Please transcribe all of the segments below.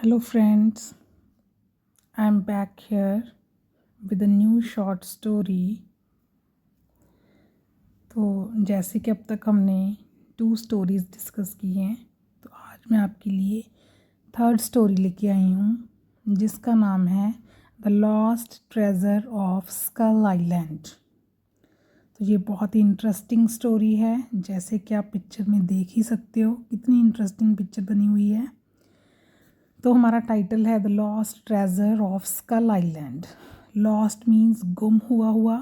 Hello, friends. I'm back here with a new short story. तो जैसे कि अब तक हमने 2 स्टोरीज़ डिस्कस की हैं, तो आज मैं आपके लिए थर्ड स्टोरी लेके आई हूँ जिसका नाम है the lost treasure of Skull Island. तो ये बहुत ही इंटरेस्टिंग स्टोरी है, जैसे कि आप पिक्चर में देख ही सकते हो कितनी इंटरेस्टिंग पिक्चर बनी हुई है। तो हमारा टाइटल है the lost treasure of Skull Island. Lost means गुम हुआ,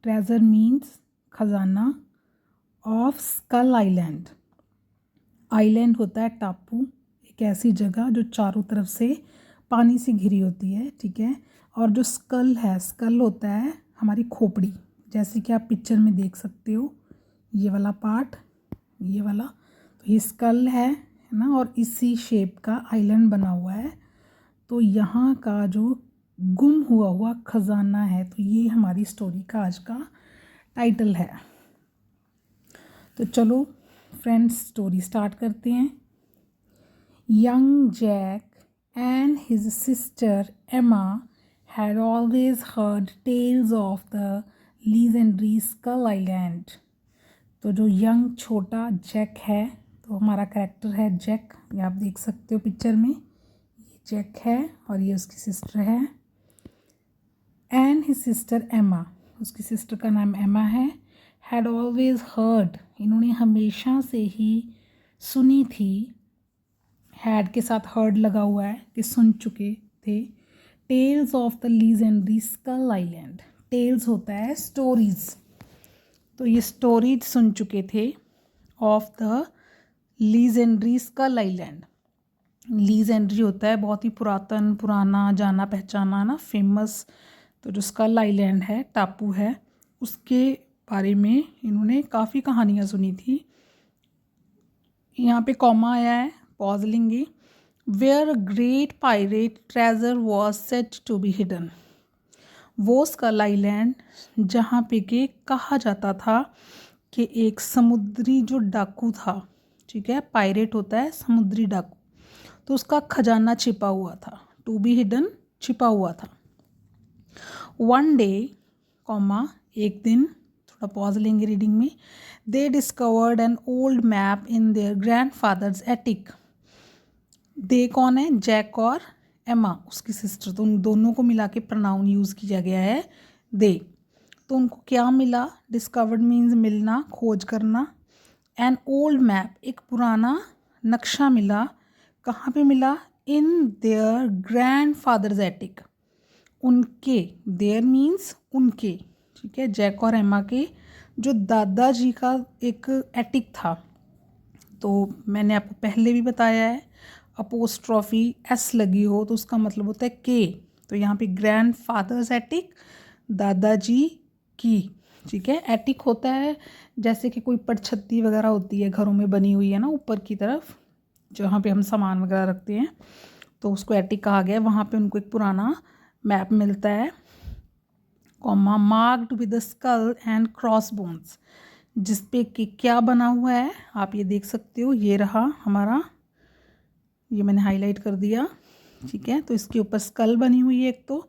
ट्रेजर मीन्स खजाना, ऑफ स्कल आइलैंड। आइलैंड होता है टापू, एक ऐसी जगह जो चारों तरफ से पानी से घिरी होती है, ठीक है। और जो स्कल है, स्कल होता है हमारी खोपड़ी, जैसे कि आप पिक्चर में देख सकते हो ये वाला पार्ट, ये वाला, तो ये स्कल है ना। और इसी शेप का आइलैंड बना हुआ है। तो यहाँ का जो गुम हुआ खजाना है, तो ये हमारी स्टोरी का आज का टाइटल है। तो चलो फ्रेंड्स, स्टोरी स्टार्ट करते हैं। Young Jack and his sister Emma had always heard tales of the legendary Skull Island। तो जो यंग छोटा जैक है, तो हमारा कैरेक्टर है जैक, ये आप देख सकते हो पिक्चर में, ये जैक है और ये उसकी सिस्टर है। एंड हिज सिस्टर एमा, उसकी सिस्टर का नाम एमा है। हैड ऑलवेज हर्ड, इन्होंने हमेशा से ही सुनी थी। हैड के साथ हर्ड लगा हुआ है कि सुन चुके थे। Tales of the legendary skull island, tales होता है स्टोरीज, तो ये स्टोरीज सुन चुके थे of the legendary skull island. Legendary होता है बहुत ही पुरातन, पुराना, जाना पहचाना ना, फेमस। तो जो स्कल आइलैंड है, टापू है, उसके बारे में इन्होंने काफ़ी कहानियाँ सुनी थी। यहाँ पे कॉमा आया है, पॉज लेंगे। Where a great pirate treasure was set to be hidden, वो स्कल आइलैंड जहाँ पे के कहा जाता था कि एक समुद्री जो डाकू था, ठीक है, पायरेट होता है समुद्री डाकू, तो उसका खजाना छिपा हुआ था। टू बी हिडन, छिपा हुआ था। वन डे कॉमा, एक दिन, थोड़ा पॉज लेंगे रीडिंग में। They discovered an old map in their grandfather's attic. They कौन है? जैक और एमा, उसकी सिस्टर। तो उन दोनों को मिला के प्रोनाउन यूज़ किया गया है दे। तो उनको क्या मिला? डिस्कवर्ड मीन्स मिलना, खोज करना। एन ओल्ड मैप, एक पुराना नक्शा मिला। कहाँ पे मिला? इन देयर ग्रैंडफादर्स एटिक, उनके, देयर मीन्स उनके, ठीक है, जैक और एमा के जो दादाजी का एक एटिक था। तो मैंने आपको पहले भी बताया है, अपोस्ट्रॉफी एस लगी हो तो उसका मतलब होता है के। तो यहाँ पे ग्रैंड फादर्स एटिक, दादाजी की, ठीक है। एटिक होता है जैसे कि कोई पड़छत्ती वगैरह होती है घरों में बनी हुई है ना, ऊपर की तरफ जहाँ पे हम सामान वगैरह रखते हैं, तो उसको एटिक कहा गया है। वहाँ पे उनको एक पुराना मैप मिलता है, comma, marked with the skull and cross bones, जिस पे कि क्या बना हुआ है आप ये देख सकते हो। ये रहा हमारा, ये मैंने हाईलाइट कर दिया, ठीक है। तो इसके ऊपर स्कल बनी हुई है एक तो,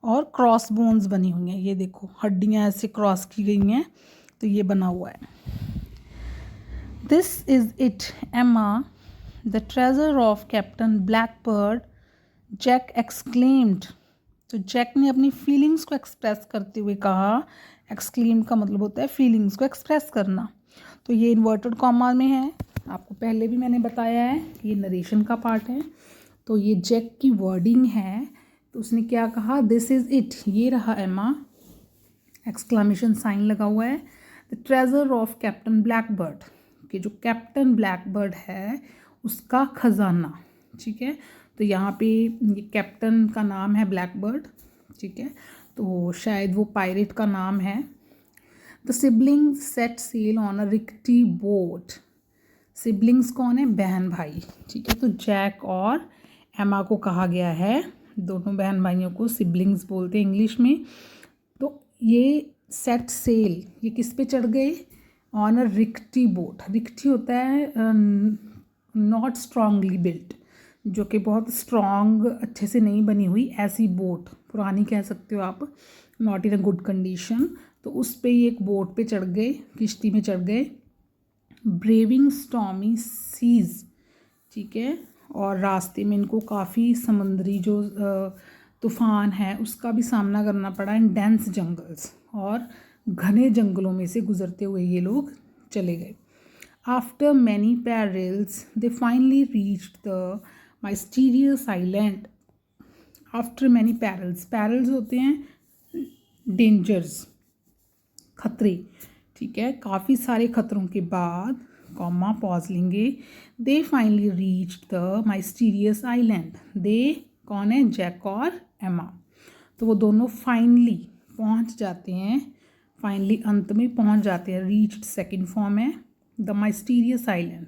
और क्रॉस बोन्स बनी हुई हैं, ये देखो हड्डियाँ ऐसे क्रॉस की गई हैं, तो ये बना हुआ है। This is it Emma, the treasure of captain Blackbeard, Jack exclaimed. तो जैक ने अपनी फीलिंग्स को एक्सप्रेस करते हुए कहा। एक्सक्लेम का मतलब होता है फीलिंग्स को एक्सप्रेस करना। तो ये इन्वर्टेड कॉमा में है, आपको पहले भी मैंने बताया है कि ये नरेशन का पार्ट है। तो ये जैक की वर्डिंग है, तो उसने क्या कहा? दिस इज़ इट, ये रहा एमा, एक्सक्लेमेशन साइन लगा हुआ है। The treasure of captain Blackbird, कि जो कैप्टन ब्लैकबर्ड है उसका खजाना, ठीक है। तो यहाँ पे ये कैप्टन का नाम है ब्लैकबर्ड, ठीक है, तो शायद वो पायरेट का नाम है। The siblings set sail on a rickety boat. Siblings कौन है? बहन भाई, ठीक है। तो जैक और एमा को कहा गया है, दोनों बहन भाइयों को सिबलिंग्स बोलते हैं इंग्लिश में। तो ये सेट सेल, ये किस पे चढ़ गए? On a rickety boat. रिक्टी होता है नॉट स्ट्रांगली बिल्ट, जो कि बहुत स्ट्रॉन्ग अच्छे से नहीं बनी हुई ऐसी बोट, पुरानी कह सकते हो आप, not in a good condition. तो उस पे ये एक बोट पे चढ़ गए, किश्ती में चढ़ गए, ब्रेविंग स्टॉर्मी सीज, ठीक है। और रास्ते में इनको काफ़ी समुद्री जो तूफ़ान है उसका भी सामना करना पड़ा, इन डेंस जंगल्स, और घने जंगलों में से गुजरते हुए ये लोग चले गए। After many perils they finally reached the mysterious island. After many perils होते हैं डेंजर्स, खतरे, ठीक है। काफ़ी सारे खतरों के बाद, कॉमा पॉज लेंगे, they finally reach the mysterious island. They कौन है, जैक और एमा। तो वो दोनों फाइनली पहुंच जाते हैं, फाइनली अंत में पहुंच जाते हैं। रीच्ड सेकंड फॉर्म है, द माइस्टीरियस आइलैंड,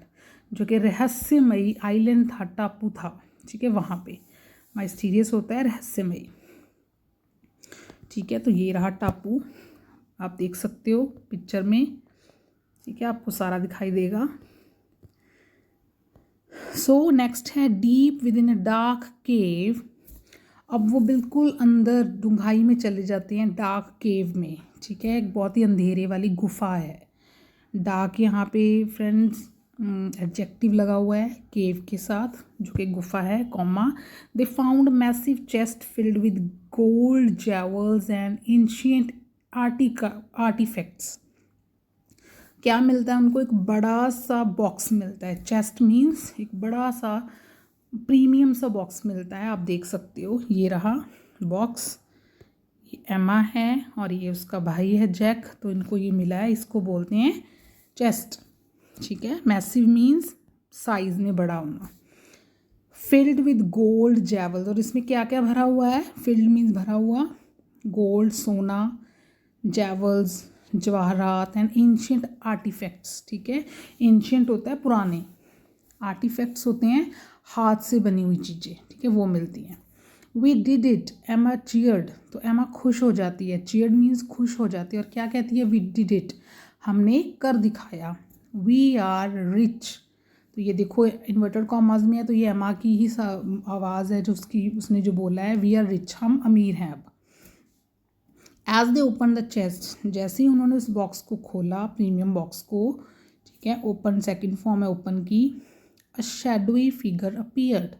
जो कि रहस्यमयी आइलैंड था, टापू था, ठीक है। वहाँ पे माइस्टीरियस होता है रहस्यमयी, ठीक है। तो ये रहा टापू, आप देख सकते हो पिक्चर में, ठीक है, आपको सारा दिखाई देगा। सो नेक्स्ट है deep within a dark cave. अब वो बिल्कुल अंदर डूंघाई में चले जाते हैं, डार्क केव में, ठीक है। एक बहुत ही अंधेरे वाली गुफा है। डार्क यहाँ पे फ्रेंड्स एडजेक्टिव लगा हुआ है केव के साथ, जो कि गुफा है, comma. They found massive chest filled with gold jewels and ancient artefacts. क्या मिलता है उनको, एक बड़ा सा बॉक्स मिलता है। चेस्ट मीन्स एक बड़ा सा प्रीमियम सा बॉक्स मिलता है, आप देख सकते हो। ये रहा बॉक्स, ये एमा है और ये उसका भाई है जैक। तो इनको ये मिला है, इसको बोलते हैं चेस्ट, ठीक है। मैसिव मीन्स साइज में बड़ा होना। फिल्ड विद गोल्ड जेवल्स, और इसमें क्या क्या भरा हुआ है, फिल्ड मीन्स भरा हुआ, गोल्ड सोना, जेवल्स जवाहरात, एंड एंशिएंट आर्टिफैक्ट्स, ठीक है। एंशिएंट होता है पुराने, आर्टिफैक्ट्स होते हैं हाथ से बनी हुई चीज़ें, ठीक है, वो मिलती हैं। वी डिड इट, एमा चीयर्ड, तो एमा खुश हो जाती है, चीयर्ड मीन्स खुश हो जाती है, और क्या कहती है, वी डिड इट, हमने कर दिखाया। वी आर रिच, तो ये देखो इन्वर्टेड कॉमास में है, तो ये एमा की ही आवाज़ है जो उसने जो बोला है, वी आर रिच, हम अमीर हैं अब। As they open the chest, जैसे ही उन्होंने उस बॉक्स को खोला, प्रीमियम बॉक्स को, ठीक है, ओपन सेकंड फॉर्म है ओपन की, अ शैडोई फिगर अपीयर्ड,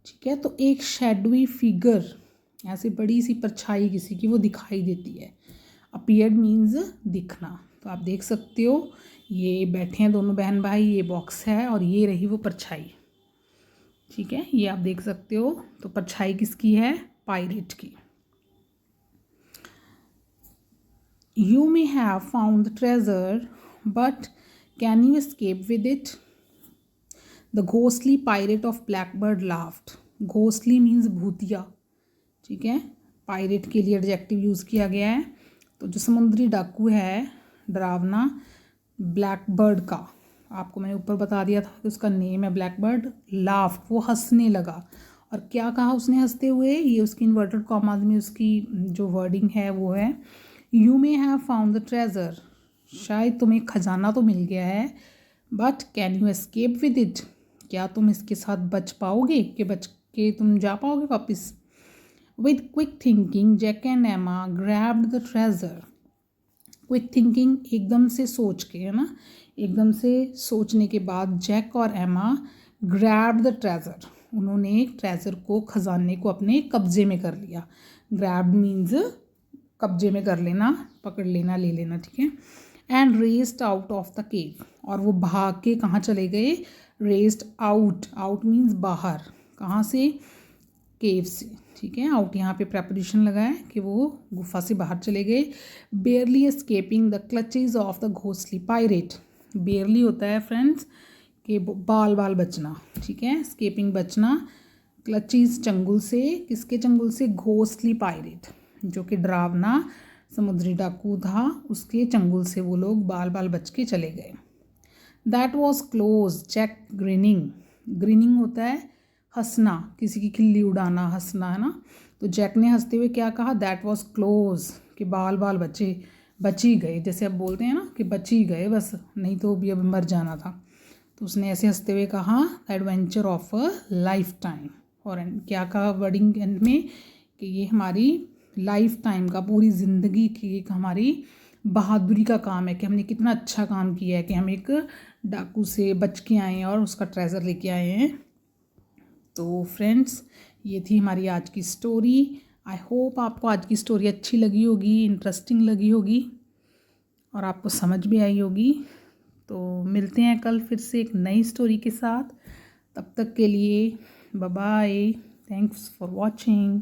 ठीक है। तो एक शैडोई फिगर, ऐसे बड़ी सी परछाई किसी की वो दिखाई देती है। अपीयर्ड मीन्स दिखना। तो आप देख सकते हो ये बैठे हैं दोनों बहन भाई, ये बॉक्स है और ये रही वो परछाई, ठीक है, ये आप देख सकते हो। तो परछाई किसकी है, पायरेट की। You may have found the treasure, but can you escape with it? The ghostly pirate of Blackbird laughed. Ghostly means भूतिया, ठीक है। पायरेट के लिए एडजेक्टिव यूज़ किया गया है। तो जो समुद्री डाकू है, डरावना, ब्लैकबर्ड का, आपको मैंने ऊपर बता दिया था कि उसका नेम है ब्लैकबर्ड। लाफ्ड, वो हंसने लगा। और क्या कहा उसने हंसते हुए, ये उसकी इन्वर्टेड कॉमास में उसकी जो वर्डिंग है वो है, you may have found the treasure, शायद तुम्हें खजाना तो मिल गया है, but can you escape with it, क्या तुम इसके साथ बच पाओगे, कि बच के तुम जा पाओगे वापस। With quick thinking Jack and Emma grabbed the treasure. Quick thinking एकदम से सोच के, है ना, एकदम से सोचने के बाद जैक और एमा ग्रैब्ड द ट्रेजर, उन्होंने ट्रेजर को, खजाने को अपने कब्जे में कर लिया। ग्रैब्ड मीन्स कब्जे में कर लेना, पकड़ लेना, ले लेना, ठीक है। And raised out of the cave, और वो भाग के कहाँ चले गए, रेस्ड आउट, आउट मीन्स बाहर, कहाँ से, केव से, ठीक है। आउट यहाँ पे प्रेपोजिशन लगा है कि वो गुफा से बाहर चले गए। बेयरली escaping the clutches of the ghostly pirate, बेयरली होता है फ्रेंड्स कि बाल बाल बचना, ठीक है, एस्केपिंग बचना, क्लचेज चंगुल से, किसके चंगुल से, घोस्टली पायरेट, जो कि डरावना समुद्री डाकू था, उसके चंगुल से वो लोग बाल बाल बच के चले गए। That was close Jack grinning, grinning होता है हंसना, किसी की खिल्ली उड़ाना, हंसना, है ना। तो जैक ने हंसते हुए क्या कहा, दैट वॉज क्लोज, कि बाल बाल बच ही गए, जैसे अब बोलते हैं ना कि बच ही गए बस, नहीं तो भी अब मर जाना था। तो उसने ऐसे हंसते हुए कहा, the adventure of a life time. और क्या कहा वर्डिंग एंड में कि ये हमारी लाइफ टाइम का, पूरी ज़िंदगी की एक हमारी बहादुरी का काम है कि हमने कितना अच्छा काम किया है कि हम एक डाकू से बच के आए हैं और उसका ट्रेजर लेके आए हैं। तो फ्रेंड्स, ये थी हमारी आज की स्टोरी। आई होप आपको आज की स्टोरी अच्छी लगी होगी, इंटरेस्टिंग लगी होगी और आपको समझ भी आई होगी। तो मिलते हैं कल फिर से एक नई स्टोरी के साथ। तब तक के लिए bye bye, thanks for watching.